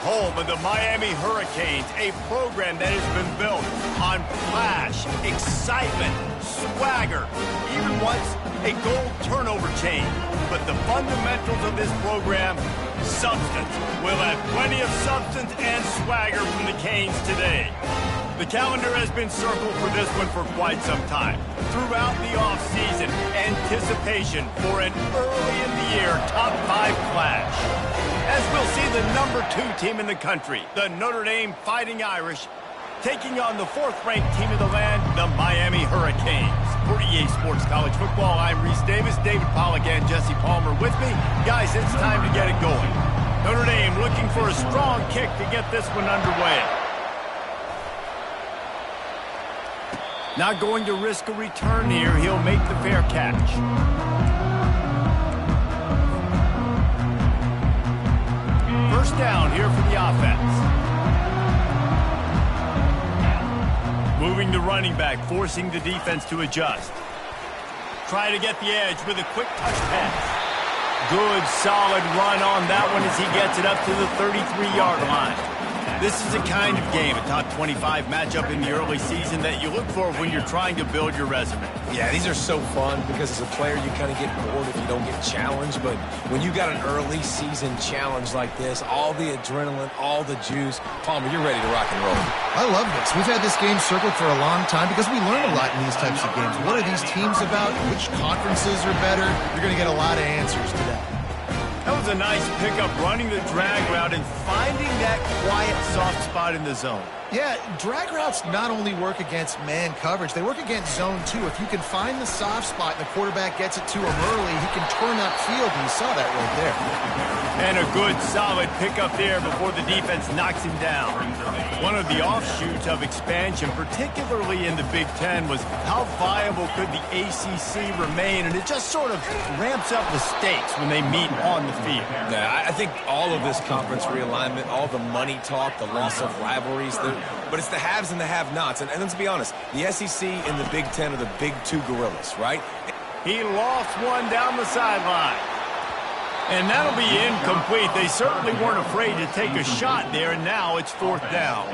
home of the Miami Hurricanes, a program that has been built on flash, excitement, swagger, even once a goal turnover chain. But the fundamentals of this program, substance. We'll have plenty of substance and swagger from the Canes today. The calendar has been circled for this one for quite some time. Throughout the offseason, anticipation for an early-in-the-year top-5 clash. As we'll see the number 2 team in the country, the Notre Dame Fighting Irish, taking on the 4th-ranked team of the land, the Miami Hurricanes. For EA Sports College Football, I'm Reese Davis, David Pollack, and Jesse Palmer with me. Guys, it's time to get it going. Notre Dame looking for a strong kick to get this one underway. Not going to risk a return here. He'll make the fair catch. First down here for the offense. Moving the running back, forcing the defense to adjust. Try to get the edge with a quick touch pass. Good, solid run on that one as he gets it up to the 33-yard line. This is a kind of game, a top 25 matchup in the early season that you look for when you're trying to build your resume. Yeah, these are so fun because as a player you kind of get bored if you don't get challenged, but when you got an early season challenge like this, all the adrenaline, all the juice, Palmer, you're ready to rock and roll. I love this. We've had this game circled for a long time because we learn a lot in these types of games. What are these teams about? Which conferences are better? You're going to get a lot of answers today. That was a nice pickup, running the drag route and finding that quiet, soft spot in the zone. Yeah, drag routes not only work against man coverage, they work against zone too. If you can find the soft spot and the quarterback gets it to him early, he can turn upfield, and you saw that right there. And a good, solid pickup there before the defense knocks him down. One of the offshoots of expansion, particularly in the Big Ten, was how viable could the ACC remain, and it just sort of ramps up the stakes when they meet on the field. Yeah, I think all of this conference realignment, all the money talk, the loss of rivalries, but it's the haves and the have-nots. And let's be honest, the SEC and the Big Ten are the big 2 gorillas, right? He lost one down the sideline. And that'll be incomplete. They certainly weren't afraid to take a shot there, and now it's 4th down.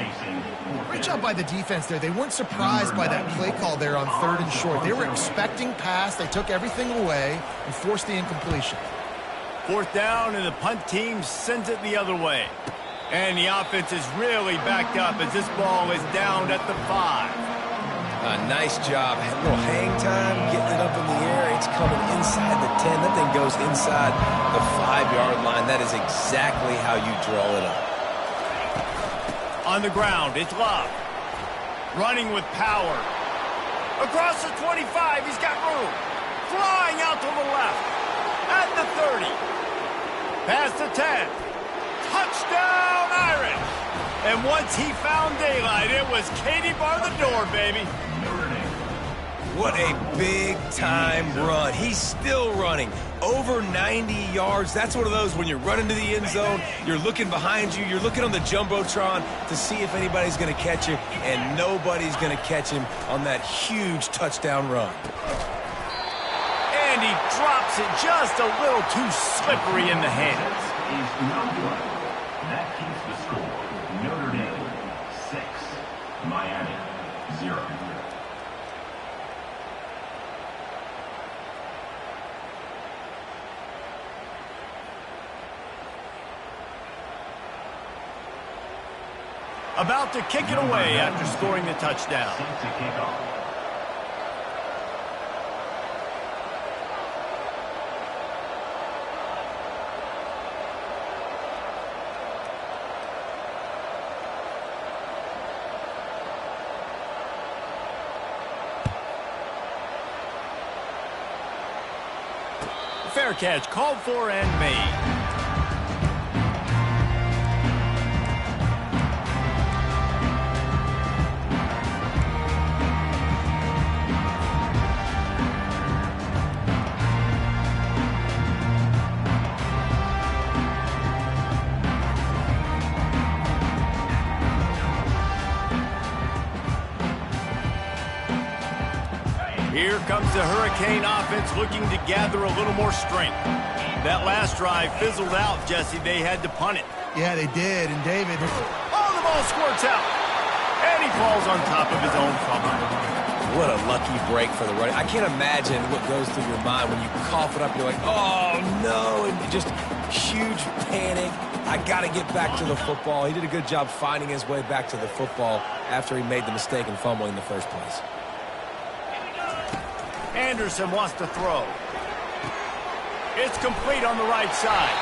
Great job by the defense there. They weren't surprised by that play call there on 3rd and short. They were expecting pass. They took everything away and forced the incompletion. 4th down, and the punt team sends it the other way. And the offense is really backed up as this ball is down at the 5. Nice job. A little hang time, getting it up in the air. It's coming inside the 10. That thing goes inside the 5-yard line. That is exactly how you draw it up. On the ground, it's Love. Running with power. Across the 25, he's got room. Flying out to the left. At the 30. Past the 10. Touchdown, Irish! And once he found daylight, it was Katie bar the door, baby. What a big-time run. He's still running. Over 90 yards. That's one of those when you're running to the end zone, you're looking behind you, you're looking on the Jumbotron to see if anybody's going to catch you, and nobody's going to catch him on that huge touchdown run. And he drops it just a little too slippery in the hands. That keeps the score. Notre Dame 6, Miami 0. About to kick it away after scoring the touchdown. Fair catch called for and made. Here comes the Hurricane offense looking to gather a little more strength. That last drive fizzled out, Jesse. They had to punt it. Yeah, they did. And David... Oh, the ball squirts out. And he falls on top of his own fumble. What a lucky break for the running. I can't imagine what goes through your mind when you cough it up. You're like, oh, no, and just huge panic. I got to get back to the football. He did a good job finding his way back to the football after he made the mistake in fumbling in the first place. Anderson wants to throw. It's complete on the right side.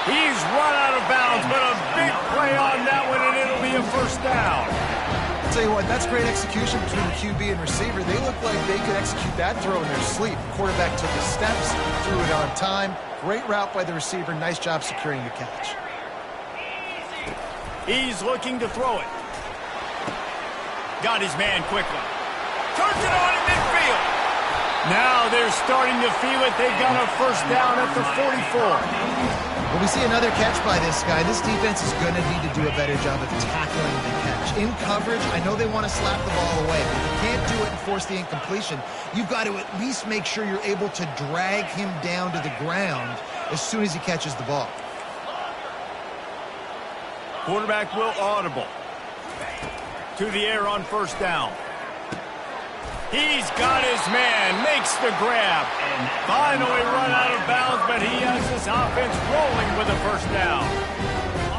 He's run out of bounds, but a big play on that one, and it'll be a first down. I'll tell you what, that's great execution between the QB and receiver. They look like they could execute that throw in their sleep. The quarterback took his steps, threw it on time. Great route by the receiver. Nice job securing the catch. He's looking to throw it. Got his man quickly. Turns it on in midfield. Now they're starting to feel it. They've got a first down at the 44. Well, we see another catch by this guy. This defense is going to need to do a better job of tackling the catch. In coverage, I know they want to slap the ball away, but if you can't do it and force the incompletion, you've got to at least make sure you're able to drag him down to the ground as soon as he catches the ball. Quarterback will audible. To the air on first down. He's got his man, makes the grab. Finally run out of bounds, but he has this offense rolling with a first down.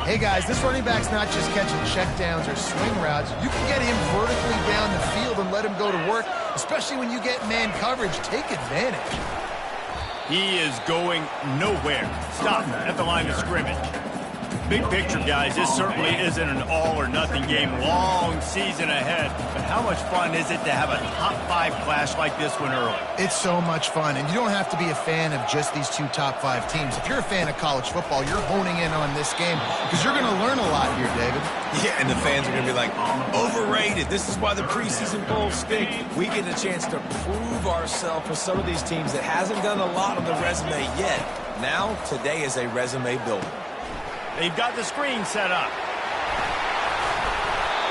Hey, guys, this running back's not just catching checkdowns or swing routes. You can get him vertically down the field and let him go to work, especially when you get man coverage. Take advantage. He is going nowhere. Stop at the line of scrimmage. Big picture, guys, this certainly isn't an all-or-nothing game. Long season ahead. But how much fun is it to have a top-5 clash like this one early? It's so much fun, and you don't have to be a fan of just these two top-5 teams. If you're a fan of college football, you're honing in on this game because you're going to learn a lot here, David. Yeah, and the fans are going to be like, overrated. This is why the preseason bowls stink. We get a chance to prove ourselves with some of these teams that hasn't done a lot on the resume yet. Now, today is a resume builder. They've got the screen set up.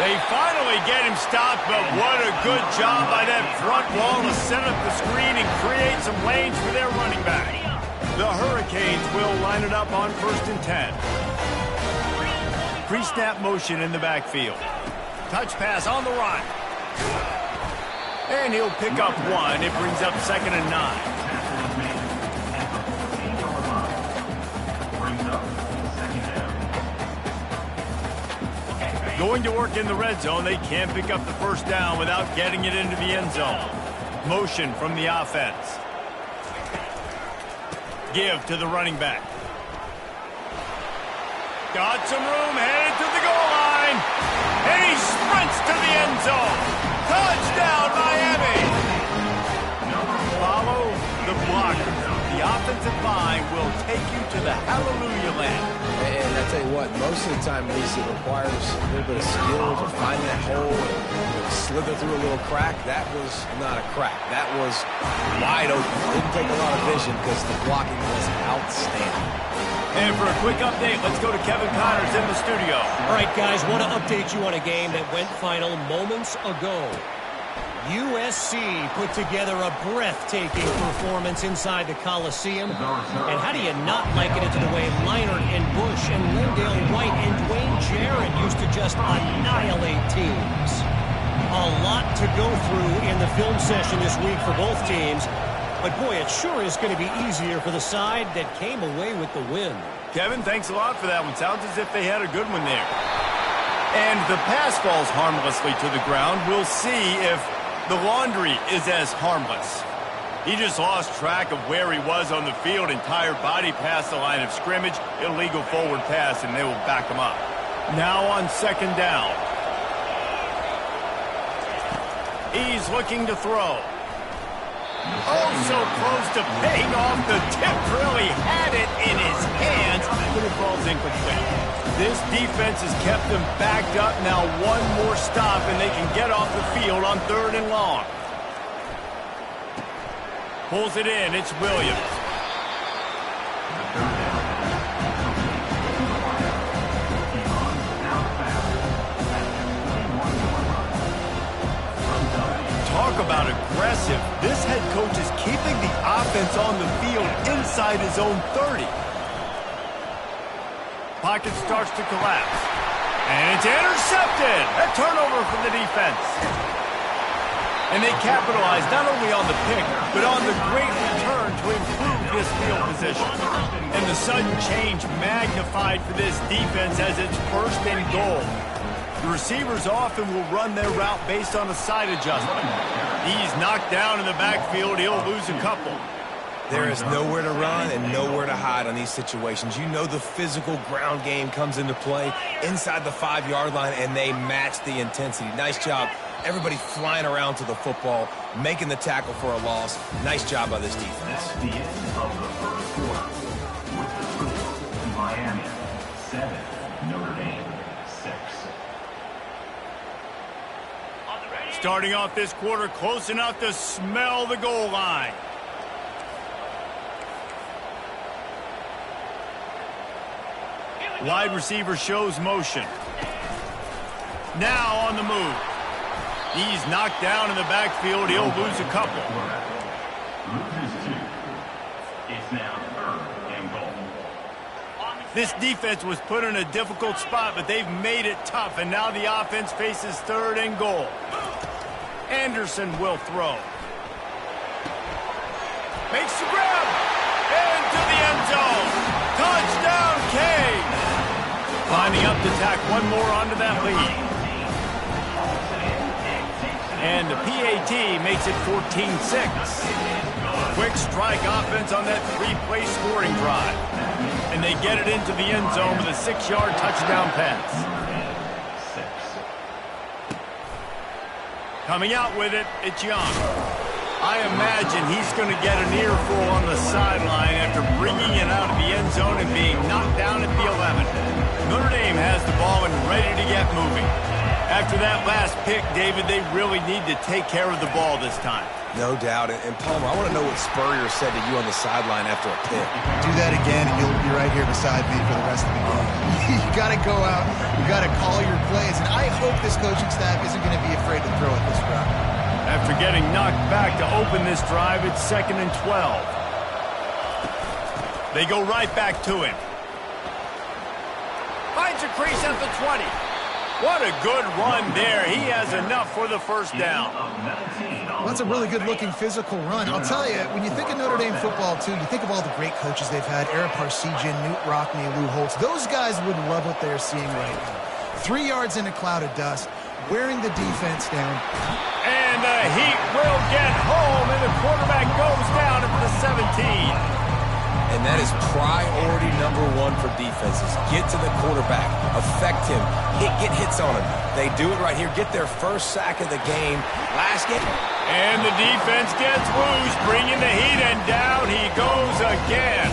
They finally get him stopped, but what a good job by that front wall to set up the screen and create some lanes for their running back. The Hurricanes will line it up on 1st and 10. Pre-snap motion in the backfield. Touch pass on the run. And he'll pick up one. It brings up 2nd and 9. Going to work in the red zone, they can't pick up the first down without getting it into the end zone. Motion from the offense. Give to the running back. Got some room, headed to the goal line. And he sprints to the end zone. Touchdown, Miami. Follow the blocker. The offensive line will take you to the hallelujah land. And I tell you what, most of the time, Lisa, it requires a little bit of skill to find that hole and slither through a little crack. That was not a crack. That was wide open. Didn't take a lot of vision because the blocking was outstanding. And for a quick update, let's go to Kevin Connors in the studio. All right, guys, want to update you on a game that went final moments ago. USC put together a breathtaking performance inside the Coliseum. And how do you not liken it to the way Leinart and Bush and Lindale White and Dwayne Jarrett used to just annihilate teams? A lot to go through in the film session this week for both teams. But, boy, it sure is going to be easier for the side that came away with the win. Kevin, thanks a lot for that one. Sounds as if they had a good one there. And the pass falls harmlessly to the ground. We'll see if the laundry is as harmless. He just lost track of where he was on the field. Entire body past the line of scrimmage. Illegal forward pass, and they will back him up. Now on 2nd down. He's looking to throw. Oh, so close to paying off. The tip really had it in his hands, but it falls incomplete. This defense has kept them backed up. Now one more stop, and they can get off the field on 3rd and long. Pulls it in. It's Williams. Talk about aggressive. This head coach is keeping the offense on the field inside inside his own 30. Pocket starts to collapse. And it's intercepted. A turnover from the defense. And they capitalize not only on the pick, but on the great return to improve this field position. And the sudden change magnified for this defense as it's 1st and goal. The receivers often will run their route based on a side adjustment. He's knocked down in the backfield. He'll lose a couple. There is nowhere to run and nowhere to hide on these situations. You know the physical ground game comes into play inside the 5-yard line, and they match the intensity. Nice job. Everybody flying around to the football, making the tackle for a loss. Nice job by this defense. That's the end of the first quarter. With the score, Miami 7, Notre Dame 6. Starting off this quarter close enough to smell the goal line. Wide receiver shows motion. Now on the move. He's knocked down in the backfield. He'll lose a couple. Loses 2. It's now 3rd and goal. This defense was put in a difficult spot, but they've made it tough, and now the offense faces 3rd and goal. Anderson will throw. Makes the grab. Into the end zone. Touchdown, Cade. Climbing up to tack one more onto that lead. And the PAT makes it 14-6. Quick strike offense on that 3-play scoring drive. And they get it into the end zone with a 6-yard touchdown pass. Coming out with it, it's Young. I imagine he's going to get an earful on the sideline after bringing it out of the end zone and being knocked down at the 11. Notre Dame has the ball and ready to get moving. After that last pick, David, they really need to take care of the ball this time. No doubt. And Palmer, I want to know what Spurrier said to you on the sideline after a pick. Do that again, and you'll be right here beside me for the rest of the game. You got to go out. You got to call your plays. And I hope this coaching staff isn't going to be afraid to throw it this route. After getting knocked back to open this drive, it's 2nd and 12. They go right back to him. Finds a crease at the 20. What a good run there. He has enough for the first down. Well, that's a really good-looking physical run. I'll tell you, when you think of Notre Dame football, too, you think of all the great coaches they've had, Ara Parseghian, Newt Rockne, Lou Holtz. Those guys would love what they're seeing right now. 3 yards in a cloud of dust, wearing the defense down. And the heat will get home, and the quarterback goes down at the 17. And that is priority number 1 for defenses. Get to the quarterback, affect him, get hits on him. They do it right here, get their first sack of the game. Last game. And the defense gets loose, bringing the heat, and down he goes again.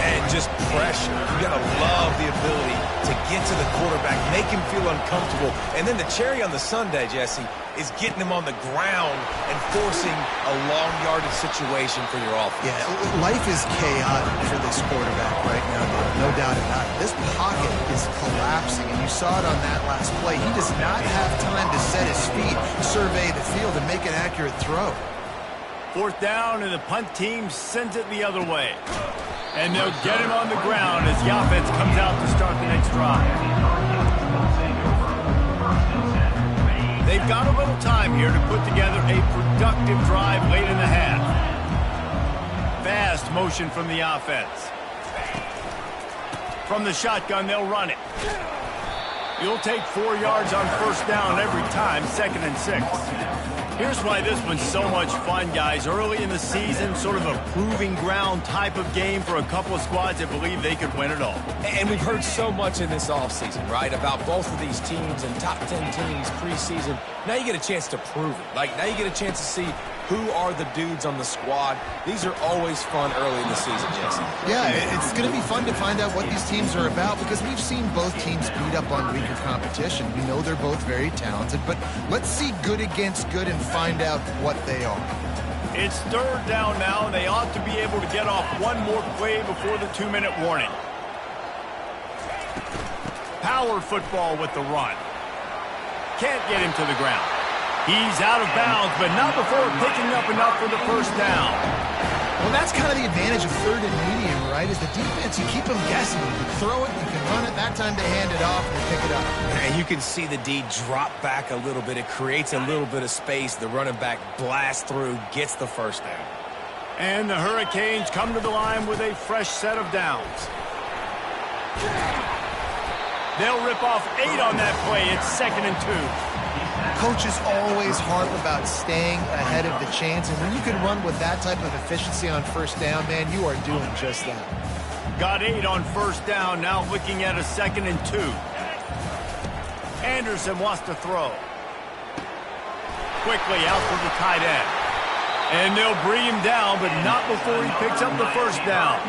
And just pressure. You gotta love the ability to get to the quarterback, make him feel uncomfortable. And then the cherry on the sundae, Jesse, is getting him on the ground and forcing a long yardage situation for your offense. Yeah, life is chaotic for this quarterback right now, no doubt about it. This pocket is collapsing, and you saw it on that last play. He does not have time to set his feet, survey the field, and make an accurate throw. 4th down, and the punt team sends it the other way. And they'll get him on the ground as the offense comes out to start the next drive. They've got a little time here to put together a productive drive late in the half. Fast motion from the offense. From the shotgun, they'll run it. You'll take 4 yards on 1st down every time, 2nd and 6. Here's why this one's so much fun, guys. Early in the season, sort of a proving ground type of game for a couple of squads that believe they could win it all. And we've heard so much in this offseason, right, about both of these teams and top 10 teams preseason. Now you get a chance to prove it. Like, now you get a chance to see who are the dudes on the squad. These are always fun early in the season, Jesse. Yeah, it's going to be fun to find out what these teams are about because we've seen both teams beat up on weaker competition. We know they're both very talented, but let's see good against good and find out what they are. It's 3rd down now, and they ought to be able to get off one more play before the 2-minute warning. Power football with the run. Can't get him to the ground. He's out of bounds, but not before picking up enough for the 1st down. Well, that's kind of the advantage of third and medium, right? Is the defense, you keep them guessing. You can throw it, you can run it. That time they hand it off and they pick it up. And you can see the D drop back a little bit. It creates a little bit of space. The running back blasts through, gets the first down. And the Hurricanes come to the line with a fresh set of downs. They'll rip off 8 on that play. It's 2nd and 2. Coaches always harp about staying ahead of the chains, and when you can run with that type of efficiency on first down, man, you are doing just that. Got 8 on first down, now looking at a 2nd and 2. Anderson wants to throw. Quickly out to the tight end. And they'll bring him down, but not before he picks up the first down.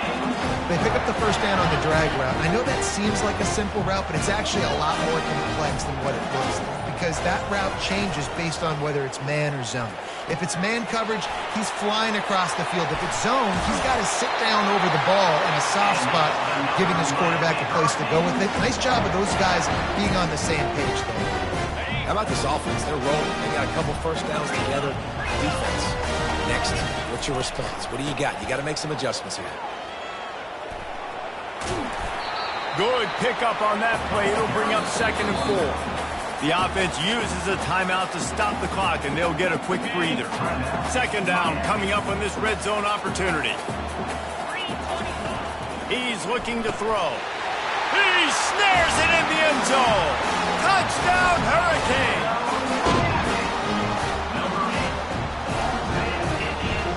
They pick up the first down on the drag route. I know that seems like a simple route, but it's actually a lot more complex than what it looks like, because that route changes based on whether it's man or zone. If it's man coverage, he's flying across the field. If it's zone, he's got to sit down over the ball in a soft spot, giving his quarterback a place to go with it. Nice job of those guys being on the same page there. How about this offense? They're rolling. They got a couple first downs together. Defense. Next, what's your response? What do you got? You got to make some adjustments here. Good pickup on that play. It'll bring up 2nd and 4. The offense uses a timeout to stop the clock, and they'll get a quick breather. 2nd down coming up on this red zone opportunity. He's looking to throw. He snares it in the end zone. Touchdown, Hurricane.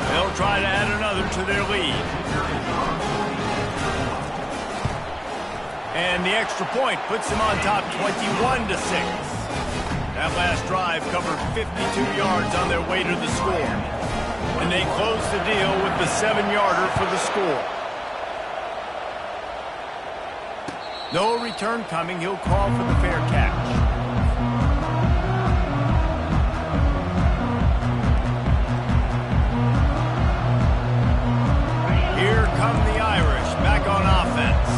They'll try to add another to their lead. And the extra point puts them on top 21-6. That last drive covered 52 yards on their way to the score. And they close the deal with the 7-yarder for the score. No return coming. He'll call for the fair catch. Here come the Irish back on offense.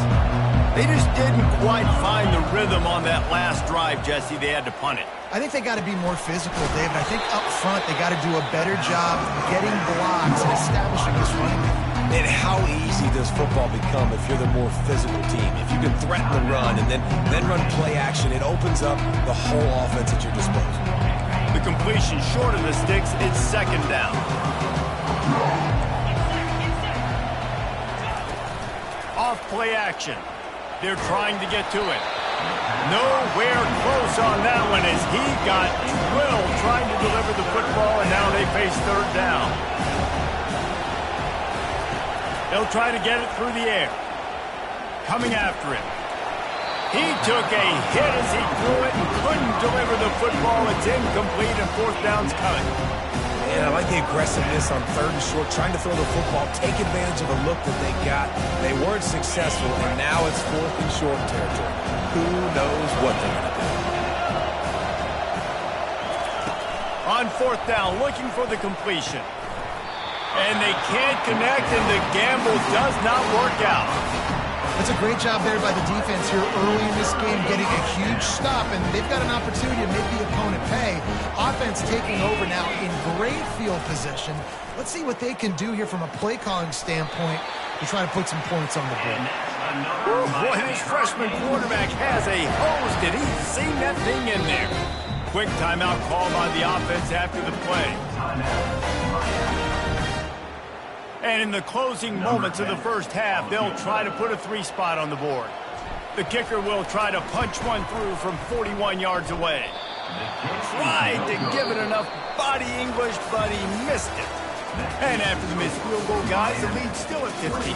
They just didn't quite find the rhythm on that last drive, Jesse. They had to punt it. I think they got to be more physical, David. I think up front they got to do a better job getting blocks and establishing this running game. And how easy does football become if you're the more physical team? If you can threaten the run and then run play action, it opens up the whole offense at your disposal. The completion short of the sticks, it's 2nd down. Off play action. They're trying to get to it. Nowhere close on that one as he got drilled trying to deliver the football, and now they face 3rd down. They'll try to get it through the air. Coming after it. He took a hit as he threw it and couldn't deliver the football. It's incomplete and 4th down's coming. And I like the aggressiveness on 3rd and short, trying to throw the football, take advantage of the look that they got. They weren't successful, and now it's 4th and short territory. Who knows what they're going to do? On 4th down, looking for the completion. And they can't connect, and the gamble does not work out. That's a great job there by the defense here early in this game, getting a huge stop, and they've got an opportunity to make the opponent pay. Offense taking over now in great field position. Let's see what they can do here from a play calling standpoint to try to put some points on the board. Boy, this freshman quarterback has a hose. Did he see that thing in there? Quick timeout call by the offense after the play. And in the closing moments of the first half, they'll try to put a 3 spot on the board. The kicker will try to punch one through from 41 yards away. Tried to give it enough body English, but he missed it. And after the missed field goal, guys, the lead's still at 15.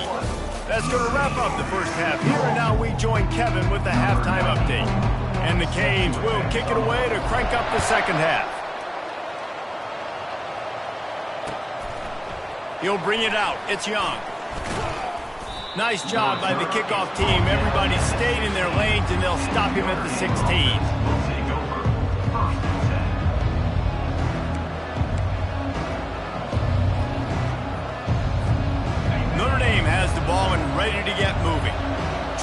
That's going to wrap up the first half here, and now we join Kevin with the halftime update. And the Canes will kick it away to crank up the second half. He'll bring it out. It's Young. Nice job by the kickoff team. Everybody stayed in their lanes, and they'll stop him at the 16. Notre Dame has the ball and ready to get moving.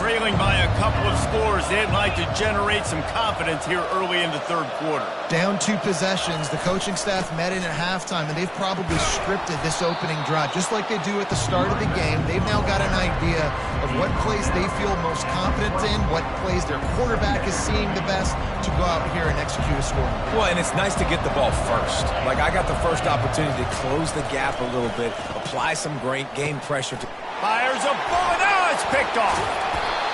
trailing by a couple of scores, they'd like to generate some confidence here early in the third quarter. Down 2 possessions. The coaching staff met in at halftime, and they've probably scripted this opening drive. Just like they do at the start of the game, they've now got an idea of what plays they feel most confident in, what plays their quarterback is seeing the best to go out here and execute a score. Well, and it's nice to get the ball first. Like, I got the first opportunity to close the gap a little bit, apply some great game pressure. Fires a bullet. Now it's picked off.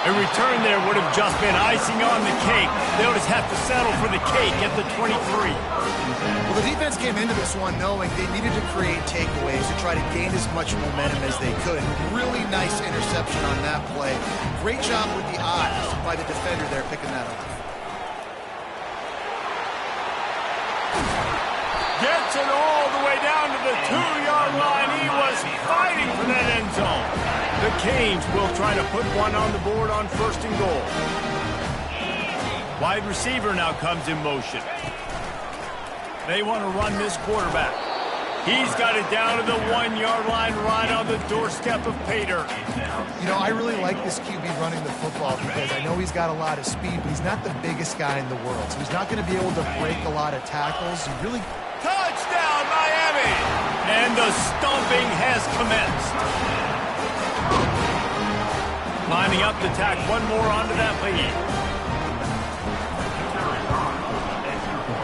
A return there would have just been icing on the cake. They'll just have to settle for the cake at the 23. Well, the defense came into this one knowing they needed to create takeaways to try to gain as much momentum as they could. Really nice interception on that play. Great job with the eyes by the defender there picking that up. Gets it all the way down to the 2-yard line. He was fighting for that end zone. The Canes will try to put one on the board on 1st and goal. Wide receiver now comes in motion. They want to run this quarterback. He's got it down to the 1-yard line right on the doorstep of pay dirt. You know, I really like this QB running the football because I know he's got a lot of speed, but he's not the biggest guy in the world. So he's not going to be able to break a lot of tackles. He really... Touchdown, Miami! And the stomping has commenced. Lining up to tack one more onto that lead.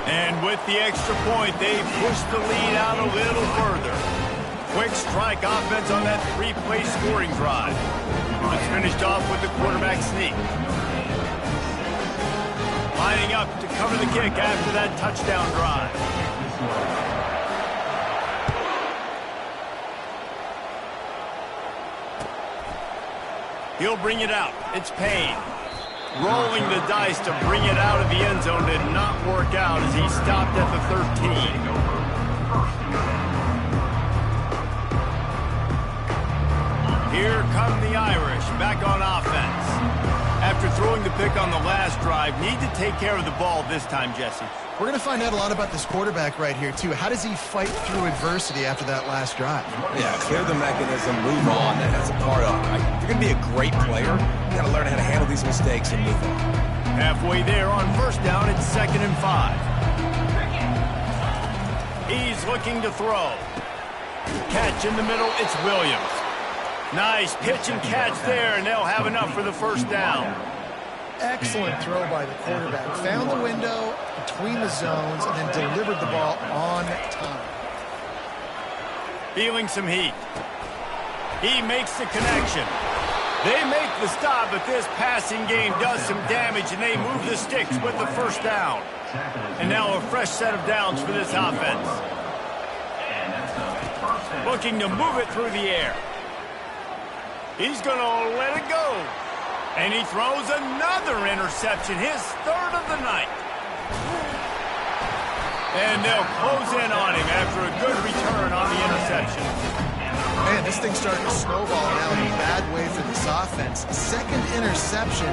And with the extra point, they push the lead out a little further. Quick strike offense on that 3-play scoring drive. It's finished off with the quarterback sneak. Lining up to cover the kick after that touchdown drive. He'll bring it out. It's Payne. Rolling the dice to bring it out of the end zone did not work out as he stopped at the 13. Here come the Irish back on offense. After throwing the pick on the last drive, need to take care of the ball this time, Jesse. We're going to find out a lot about this quarterback right here, too. How does he fight through adversity after that last drive? Yeah, clear the mechanism, move on. That's a part of it. If you're going to be a great player, you got to learn how to handle these mistakes and move on. Halfway there on 1st down, it's 2nd and 5. He's looking to throw. Catch in the middle, it's Williams. Nice pitch and catch there, and they'll have enough for the 1st down. Excellent throw by the quarterback. Found the window between the zones and then delivered the ball on time. Feeling some heat. He makes the connection. They make the stop, but this passing game does some damage, and they move the sticks with the 1st down. And now a fresh set of downs for this offense. Looking to move it through the air. He's going to let it go. And he throws another interception, his 3rd of the night. And they'll close in on him after a good return on the interception. Man, this thing's starting to snowball now in a bad way for this offense. 2nd interception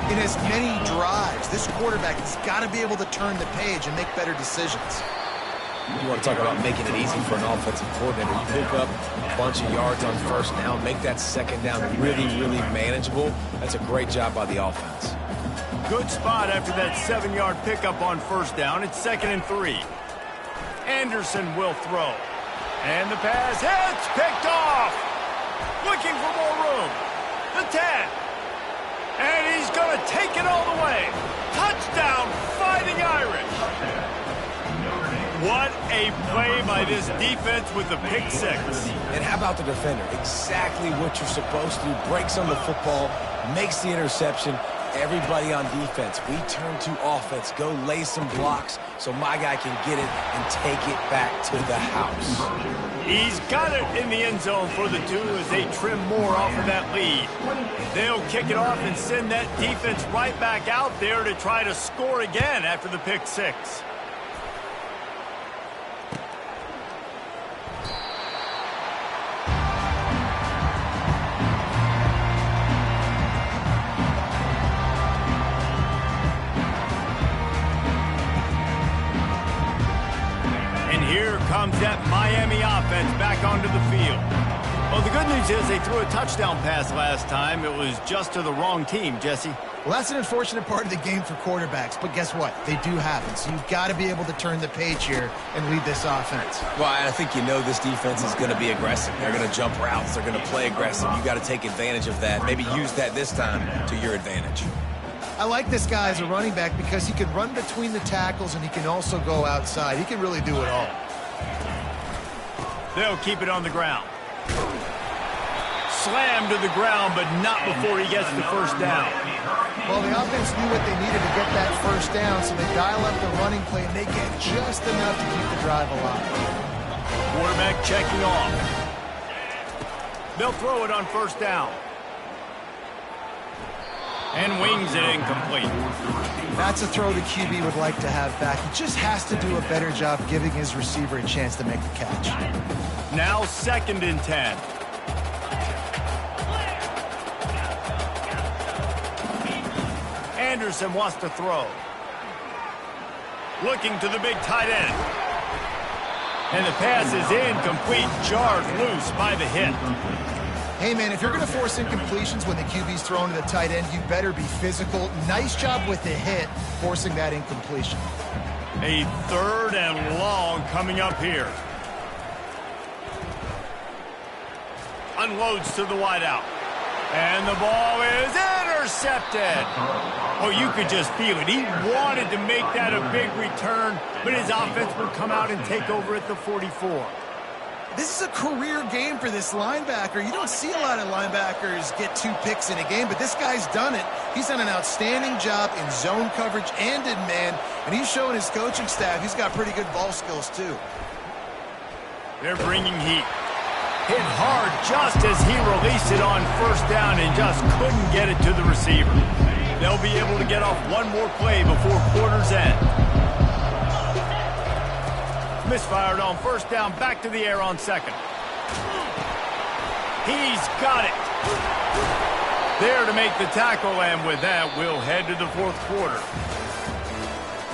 in as many drives. This quarterback has got to be able to turn the page and make better decisions. You want to talk about making it easy for an offensive coordinator. You pick up a bunch of yards on 1st down, make that 2nd down really, really manageable. That's a great job by the offense. Good spot after that 7-yard pickup on 1st down. It's 2nd and 3. Anderson will throw. And the pass hits, picked off. Looking for more room. The 10. And he's going to take it all the way. Touchdown, Fighting Irish. What a play by this defense with the pick 6. And how about the defender? Exactly what you're supposed to do. Breaks on the football, makes the interception. Everybody on defense, we turn to offense. Go lay some blocks so my guy can get it and take it back to the house. He's got it in the end zone for the 2 as they trim more off of that lead. They'll kick it off and send that defense right back out there to try to score again after the pick 6. Comes that Miami offense back onto the field. Well, the good news is they threw a touchdown pass last time. It was just to the wrong team, Jesse. Well, that's an unfortunate part of the game for quarterbacks, but guess what? They do happen, so you've got to be able to turn the page here and lead this offense. Well, I think this defense is going to be aggressive. They're going to jump routes. They're going to play aggressive. You got to take advantage of that. Maybe use that this time to your advantage. I like this guy as a running back because he can run between the tackles and he can also go outside. He can really do it all. They'll keep it on the ground. Slammed to the ground, but not before he gets the first down. Well, the offense knew what they needed to get that first down, so they dial up the running play, and they get just enough to keep the drive alive. Quarterback checking off. They'll throw it on first down. And wings it incomplete. That's a throw the QB would like to have back. He just has to do a better job giving his receiver a chance to make the catch. Now 2nd and 10. Anderson wants to throw. Looking to the big tight end. And the pass is incomplete, jarred loose by the hit. Hey, man, if you're going to force incompletions when the QB's thrown to the tight end, you better be physical. Nice job with the hit, forcing that incompletion. A 3rd and long coming up here. Unloads to the wideout. And the ball is intercepted. Oh, you could just feel it. He wanted to make that a big return, but his offense would come out and take over at the 44. This is a career game for this linebacker. You don't see a lot of linebackers get 2 picks in a game, but this guy's done it. He's done an outstanding job in zone coverage and in man, and he's showing his coaching staff he's got pretty good ball skills too. They're bringing heat. Hit hard just as he released it on first down and just couldn't get it to the receiver. They'll be able to get off one more play before quarter's end. Misfired on first down, back to the air on 2nd. He's got it. There to make the tackle, and with that, we'll head to the 4th quarter.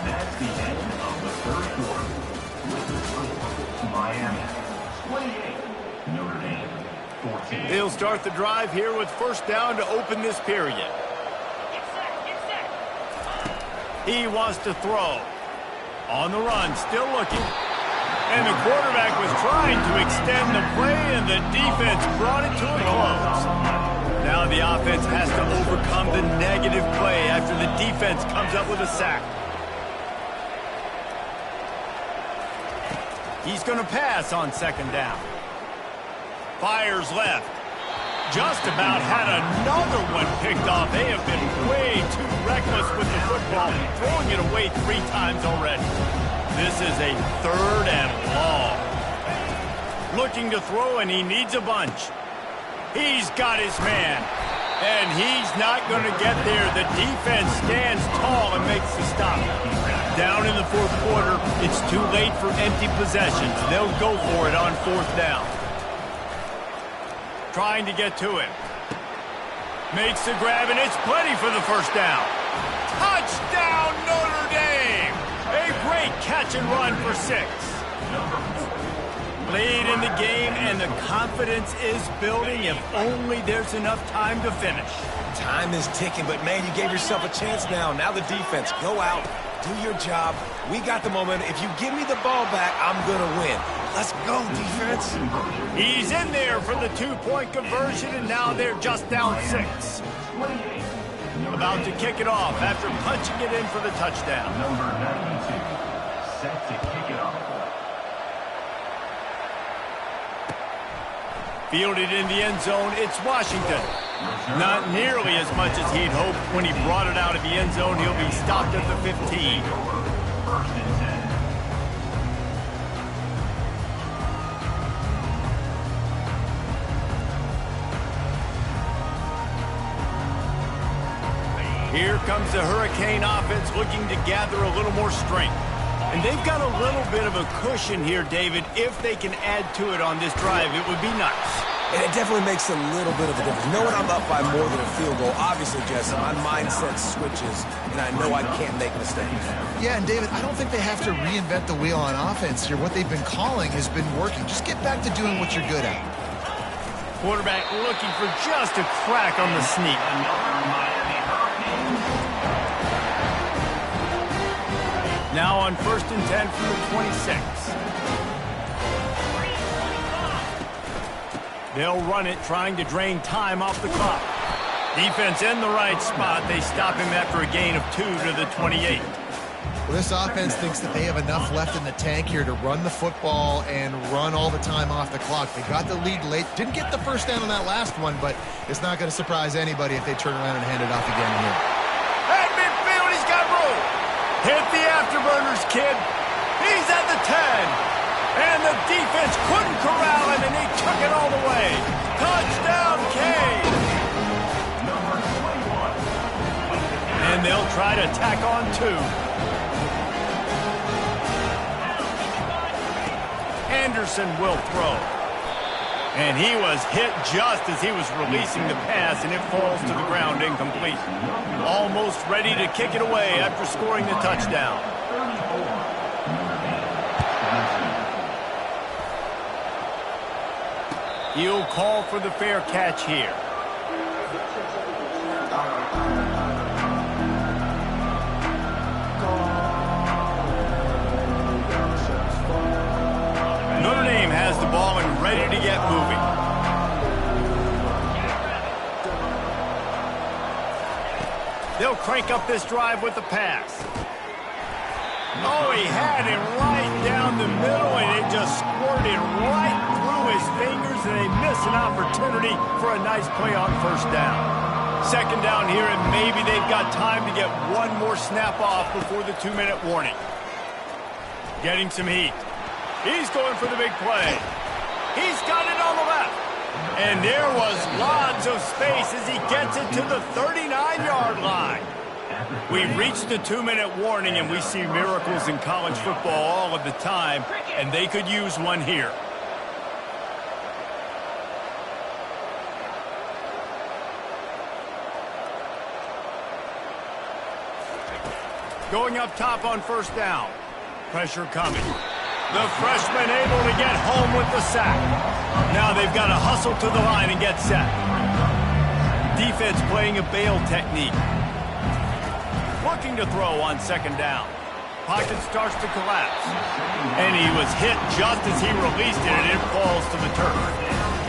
That's the end of the 3rd quarter. With the score, Miami 28, Notre Dame 14. They'll start the drive here with first down to open this period. He wants to throw. On the run, still looking. And the quarterback was trying to extend the play, and the defense brought it to a close. Now the offense has to overcome the negative play after the defense comes up with a sack. He's going to pass on 2nd down. Fires left. Just about had another one picked off. They have been way too reckless with the football, throwing it away 3 times already. This is a 3rd and long. Looking to throw, and he needs a bunch. He's got his man, and he's not going to get there. The defense stands tall and makes the stop. Down in the 4th quarter, it's too late for empty possessions. They'll go for it on 4th down. Trying to get to him. Makes the grab, and it's plenty for the first down. Touchdown, Notre Dame! A great catch and run for 6. Lead in the game, and the confidence is building if only there's enough time to finish. Time is ticking, but, man, you gave yourself a chance now. Now the defense, go out, do your job. We got the momentum. If you give me the ball back, I'm going to win. Let's go, defense. He's in there for the 2-point conversion, and now they're just down 6. About to kick it off after punching it in for the touchdown. Number 92, set to kick it off. Fielded in the end zone, it's Washington. Not nearly as much as he'd hoped. When he brought it out of the end zone, he'll be stopped at the 15. 1st and 10. Here comes the Hurricane offense looking to gather a little more strength. And they've got a little bit of a cushion here, David. If they can add to it on this drive, it would be nice. And it definitely makes a little bit of a difference. Knowing I'm up by more than a field goal, obviously, Jesse, my mindset switches, and I know I can't make mistakes. Yeah, and David, I don't think they have to reinvent the wheel on offense here. What they've been calling has been working. Just get back to doing what you're good at. Quarterback looking for just a crack on the sneak. Now on 1st and 10 from the 26. They'll run it, trying to drain time off the clock. Defense in the right spot. They stop him after a gain of 2 to the 28. Well, this offense thinks that they have enough left in the tank here to run the football and run all the time off the clock. They got the lead late. Didn't get the first down on that last one, but it's not going to surprise anybody if they turn around and hand it off again here. At midfield, he's got room. Hit the afterburners, kid. He's at the 10. And the defense couldn't corral him, and he took it all the way. Touchdown, Cade. And they'll try to tack on 2. Anderson will throw. And he was hit just as he was releasing the pass, and it falls to the ground incomplete. Almost ready to kick it away after scoring the touchdown. He'll call for the fair catch here. Notre Dame has the ball and ready to get moving. They'll crank up this drive with the pass. Oh, he had it right down the middle, and it just squirted right through his fingers, and they miss an opportunity for a nice play on 1st down. 2nd down here, and maybe they've got time to get one more snap off before the 2-minute warning. Getting some heat. He's going for the big play. He's got it on the left. And there was lots of space as he gets it to the 39-yard line. We've reached the 2-minute warning, and we see miracles in college football all of the time, and they could use one here. Going up top on 1st down. Pressure coming. The freshman able to get home with the sack. Now they've got to hustle to the line and get set. Defense playing a bail technique. Looking to throw on 2nd down. Pocket starts to collapse. And he was hit just as he released it, and it falls to the turf.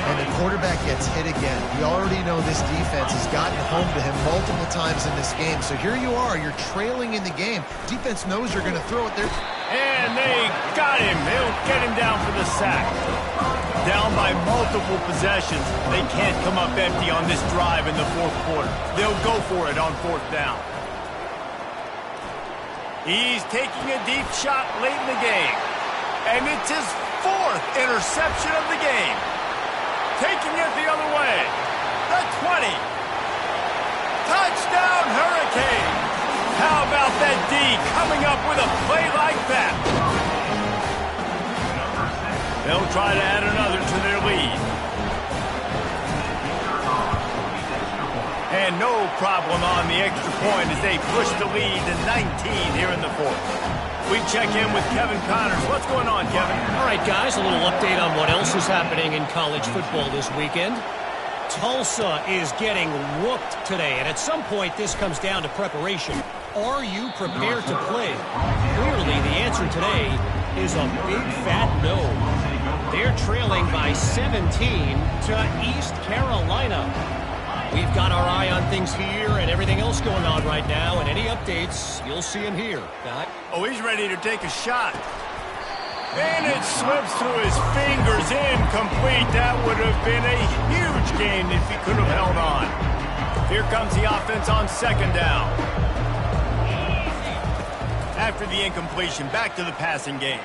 And the quarterback gets hit again. We already know this defense has gotten home to him multiple times in this game. So here you are, you're trailing in the game. Defense knows you're going to throw it there. And they got him. They'll get him down for the sack. Down by multiple possessions. They can't come up empty on this drive in the 4th quarter. They'll go for it on 4th down. He's taking a deep shot late in the game. And it's his 4th interception of the game. Taking it the other way. The 20. Touchdown, Hurricane. How about that D coming up with a play like that? They'll try to add another to their lead. And no problem on the extra point as they push the lead to 19 here in the 4th. We check in with Kevin Connors. What's going on, Kevin? All right, guys, a little update on what else is happening in college football this weekend. Tulsa is getting whooped today, and at some point this comes down to preparation. Are you prepared to play? Clearly, the answer today is a big fat no. They're trailing by 17 to East Carolina. We've got our eye on things here and everything else going on right now, and any updates, you'll see them here. Doc? Oh, he's ready to take a shot. And it slips through his fingers, incomplete. That would have been a huge gain if he could have held on. Here comes the offense on 2nd down. After the incompletion, back to the passing game.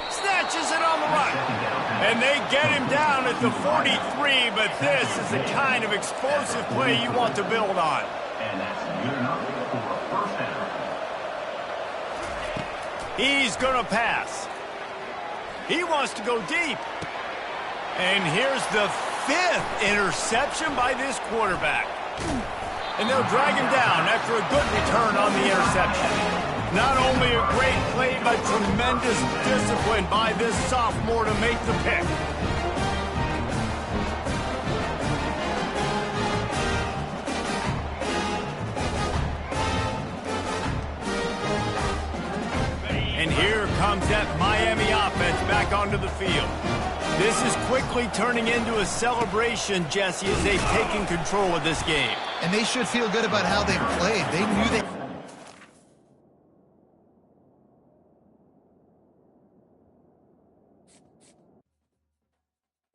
Snatches it on the run. And they get him down at the 43, but this is the kind of explosive play you want to build on. And that's good enough for a 1st down. He's going to pass. He wants to go deep. And here's the 5th interception by this quarterback. And they'll drag him down after a good return on the interception. Not only a great play, but tremendous discipline by this sophomore to make the pick. comes that Miami offense back onto the field. This is quickly turning into a celebration, Jesse, as they've taken control of this game. And they should feel good about how they've played. They knew they...